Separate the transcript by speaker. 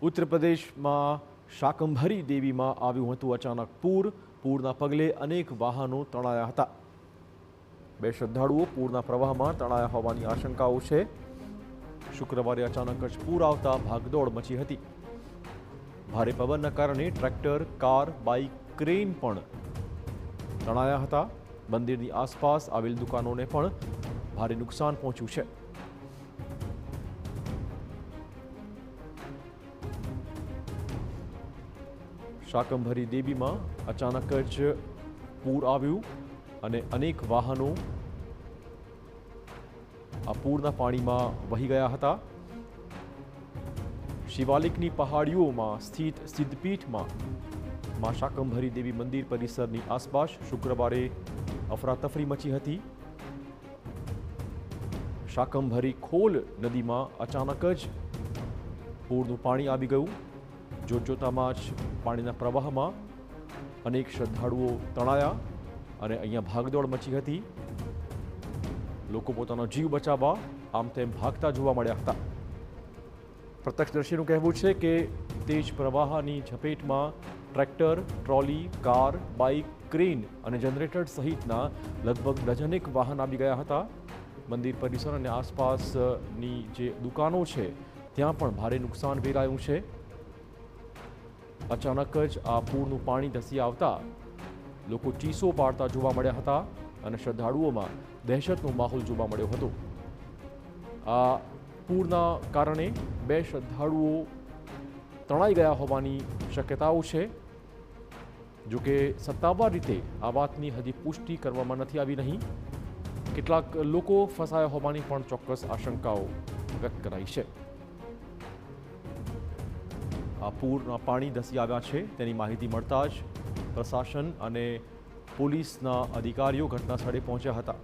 Speaker 1: ઉત્તર પ્રદેશમાં શાકંભરી દેવીમાં આવ્યું હતું અચાનક પૂર. પૂરના પગલે અનેક વાહનો તણાયા હતા. બે શ્રદ્ધાળુઓ પૂરના પ્રવાહમાં તણાયા હોવાની આશંકાઓ છે. શુક્રવારે અચાનક જ પૂર આવતા ભાગદોડ મચી હતી. ભારે પવનના કારણે ટ્રેક્ટર, કાર, બાઇક, ક્રેન પણ તણાયા હતા. મંદિરની આસપાસ આવેલ દુકાનોને પણ ભારે નુકસાન પહોંચ્યું છે. શાકંભરી દેવીમાં અચાનક જ પૂર આવ્યું અને અનેક વાહનો આ પૂરના પાણીમાં વહી ગયા હતા. શિવાલિકની પહાડીઓમાં સ્થિત સિદ્ધપીઠમાં માં શાકંભરી દેવી મંદિર પરિસરની આસપાસ શુક્રવારે અફરાતફરી મચી હતી. શાકંભરી ખોલ નદીમાં અચાનક જ પૂરનું પાણી આવી ગયું. જોતજોતામાં જ પાણીના પ્રવાહમાં અનેક શ્રદ્ધાળુઓ તણાયા અને અહીંયા ભાગદોડ મચી હતી. લોકો પોતાનો જીવ બચાવવા આમ તેમ ભાગતા જોવા મળ્યા હતા. પ્રત્યક્ષદર્શીનું કહેવું છે કે તેજ પ્રવાહની ઝપેટમાં tractor, trolley, car, bike, crane અને જનરેટર સહિતના લગભગ ડઝનેક વાહન આવી ગયા હતા. મંદિર પરિસર અને આસપાસની જે દુકાનો છે ત્યાં પણ ભારે નુકસાન વેરાયું છે. અચાનક જ આ પૂરનું પાણી ધસી આવતા લોકો ચીસો પાડતા જોવા મળ્યા હતા અને શ્રદ્ધાળુઓમાં દહેશતનો માહોલ જોવા મળ્યો હતો. આ પૂરના કારણે બે શ્રદ્ધાળુઓ તણાઈ ગયા હોવાની શક્યતાઓ છે. જોકે સત્તાવાર રીતે આ વાતની હજી પુષ્ટિ કરવામાં નથી આવી નહીં. કેટલાક લોકો ફસાયા હોવાની પણ ચોક્કસ આશંકાઓ વ્યક્ત કરાઈ છે. આ પૂરના પાણી ધસી આવ્યા છે તેની માહિતી મળતા જ પ્રશાસન અને પોલીસના અધિકારીઓ ઘટના સ્થળે પહોંચ્યા હતા.